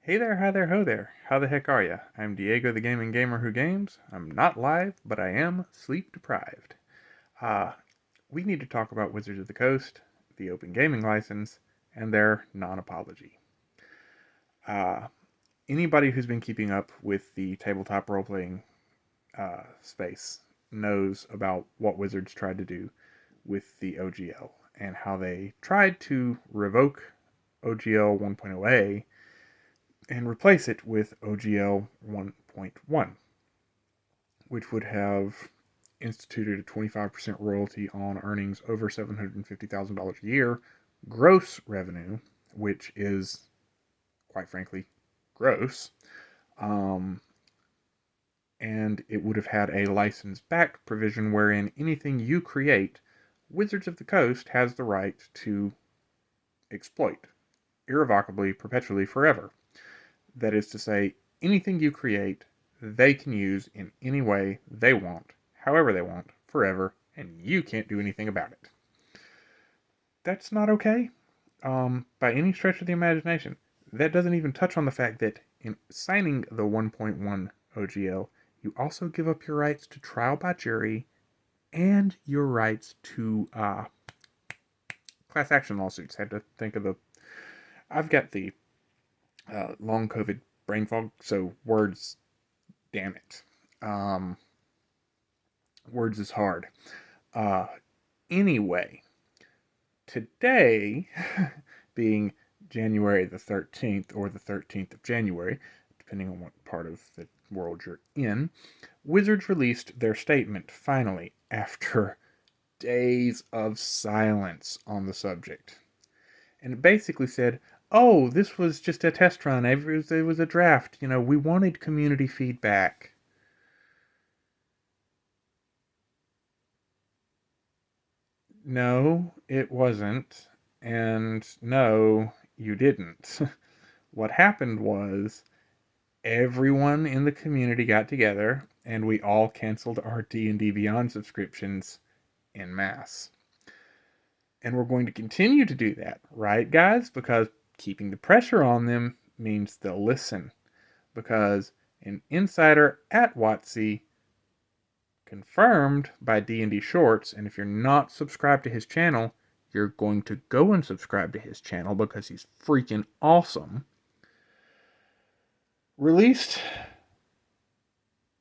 Hey there, hi there, ho there. How the heck are ya? I'm Diego the Gaming Gamer who games. I'm not live, but I am sleep deprived. Uh, we need to talk about Wizards of the Coast, the Open Gaming License, and their non-apology. Uh, Anybody who's been keeping up with the tabletop role-playing space knows about what Wizards tried to do with the OGL and how they tried to revoke OGL 1.0A and replace it with OGL 1.1, which would have instituted a 25% royalty on earnings over $750,000 a year, gross revenue, which is, quite frankly, gross. Um, and it would have had a license back provision wherein anything you create, Wizards of the Coast has the right to exploit irrevocably, perpetually, forever. That is to say, anything you create, they can use in any way they want, however they want, forever, and you can't do anything about it. That's not okay, by any stretch of the imagination. That doesn't even touch on the fact that in signing the 1.1 OGL, you also give up your rights to trial by jury and your rights to class action lawsuits. Had to think of the. I've got the long COVID brain fog, so words, damn it. Um, Words is hard. Uh, anyway, today, being January the 13th or the 13th of January, depending on what part of the world you're in, Wizards released their statement finally after days of silence on the subject. And it basically said, oh, this was just a test run. It was a draft. We wanted community feedback. No, it wasn't. And no, you didn't. What happened was everyone in the community got together and we all canceled our D&D Beyond subscriptions en masse. And we're going to continue to do that, right, guys? Because keeping the pressure on them means they'll listen. Because an insider at WotC confirmed by D&D Shorts, and if you're not subscribed to his channel, you're going to go and subscribe to his channel because he's freaking awesome, released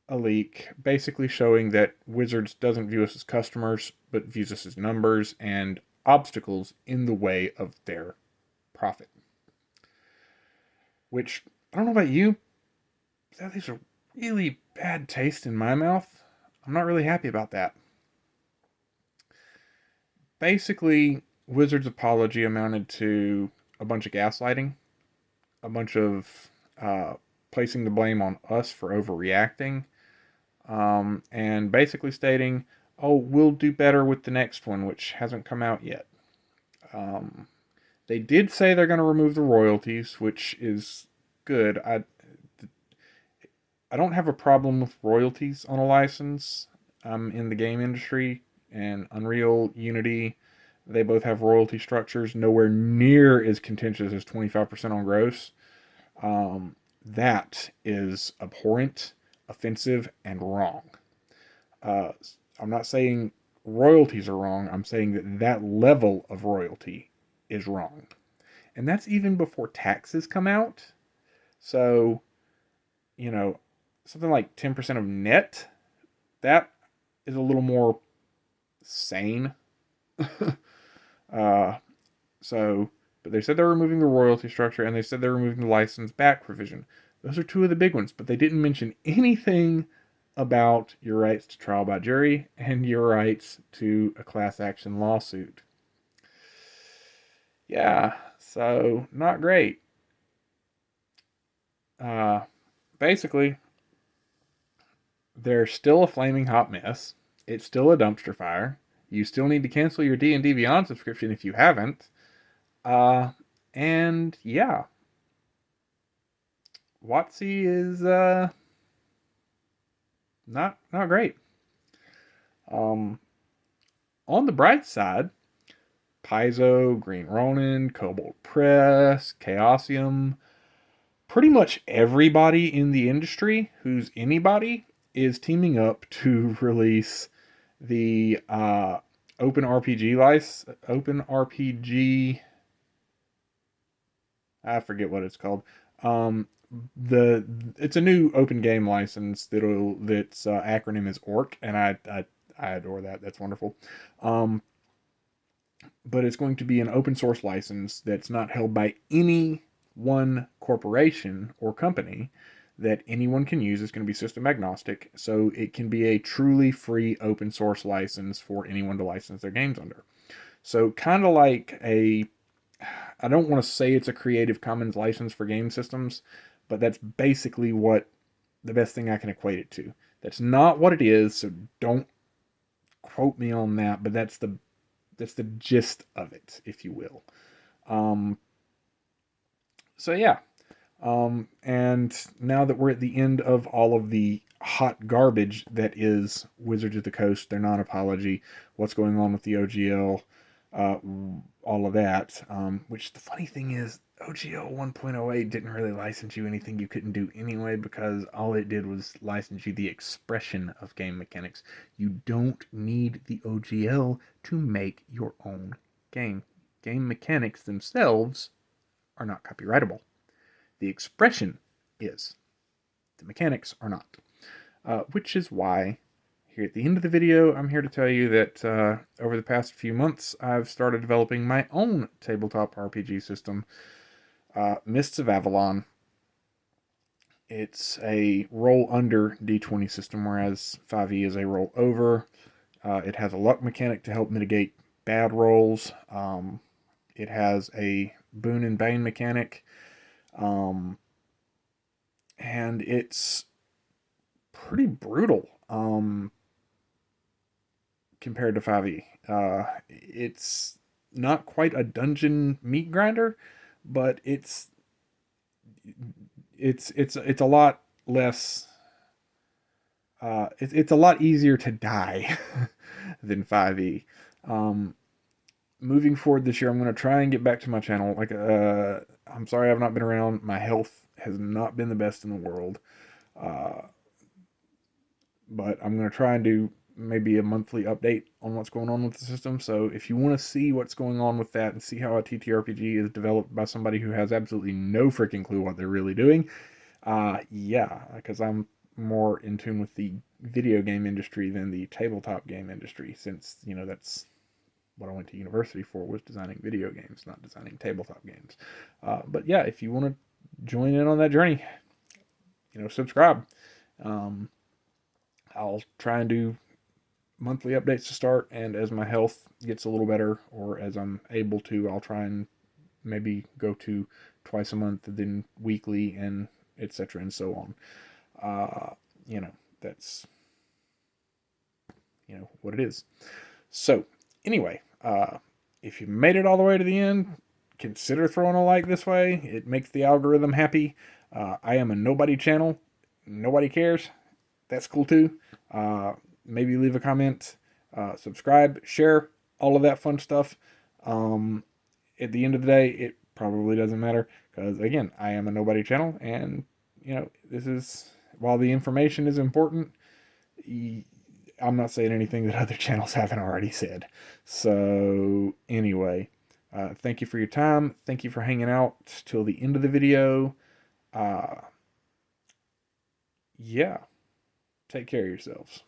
a leak basically showing that Wizards doesn't view us as customers, but views us as numbers and obstacles in the way of their profit. Which, I don't know about you, that leaves a really bad taste in my mouth. I'm not really happy about that. Basically, Wizards' apology amounted to a bunch of gaslighting, a bunch of placing the blame on us for overreacting, and basically stating, oh, we'll do better with the next one, which hasn't come out yet. They did say they're going to remove the royalties, which is good. I don't have a problem with royalties on a license. I'm in the game industry, and Unreal, Unity, they both have royalty structures nowhere near as contentious as 25% on gross. That is abhorrent, offensive, and wrong. Uh, I'm not saying royalties are wrong. I'm saying that that level of royalty is wrong. And that's even before taxes come out. So, you know, something like 10% of net, that is a little more sane. uh, so, but they said they're removing the royalty structure and they said they're removing the license back provision. Those are two of the big ones, but they didn't mention anything about your rights to trial by jury and your rights to a class action lawsuit. Yeah, so not great. Uh, Basically, they're still a flaming hot mess. It's still a dumpster fire. You still need to cancel your D&D Beyond subscription if you haven't. Uh, and yeah, WotC is not great. Um, on the bright side, Paizo, Green Ronin, Cobalt Press, Chaosium, pretty much everybody in the industry who's anybody is teaming up to release the Open RPG license. Open RPG. I forget what it's called. Um, the it's a new open game license that's acronym is ORC, and I adore that. That's wonderful. Um, but it's going to be an open source license that's not held by any one corporation or company, that anyone can use. It's going to be system agnostic, so it can be a truly free open source license for anyone to license their games under. So kind of like I don't want to say it's a Creative Commons license for game systems, but that's basically what the best thing I can equate it to. That's not what it is, so don't quote me on that, but that's the gist of it, if you will. Um, so yeah, and now that we're at the end of all of the hot garbage that is Wizards of the Coast, their non-apology, what's going on with the OGL, uh, all of that. Which the funny thing is, OGL 1.08 didn't really license you anything you couldn't do anyway, because all it did was license you the expression of game mechanics. You don't need the OGL to make your own game. Game mechanics themselves are not copyrightable. The expression is. The mechanics are not. Which is why, here at the end of the video, I'm here to tell you that over the past few months, I've started developing my own tabletop RPG system, Mists of Avalon. It's a roll under D20 system, whereas 5e is a roll over. It has a luck mechanic to help mitigate bad rolls. It has a boon and bane mechanic. And it's pretty brutal compared to 5e. It's not quite a dungeon meat grinder, but it's a lot less. It's a lot easier to die than 5e. Moving forward this year, I'm going to try and get back to my channel. I'm sorry I've not been around. My health has not been the best in the world. But I'm going to try and do maybe a monthly update on what's going on with the system. So if you want to see what's going on with that and see how a TTRPG is developed by somebody who has absolutely no freaking clue what they're really doing, yeah, because I'm more in tune with the video game industry than the tabletop game industry, since, that's what I went to university for, was designing video games, not designing tabletop games. But yeah, if you want to join in on that journey, subscribe. I'll try and do monthly updates to start, and as my health gets a little better, or as I'm able to, I'll try and maybe go to twice a month, then weekly, and etc. and so on. That's what it is. So anyway, if you made it all the way to the end, consider throwing a like this way. It makes the algorithm happy. I am a nobody channel. Nobody cares. That's cool too. Maybe leave a comment, subscribe, share, all of that fun stuff. At the end of the day, it probably doesn't matter, because again, I am a nobody channel, and this is, while the information is important, I'm not saying anything that other channels haven't already said. So anyway, thank you for your time. Thank you for hanging out till the end of the video. Yeah. Take care of yourselves.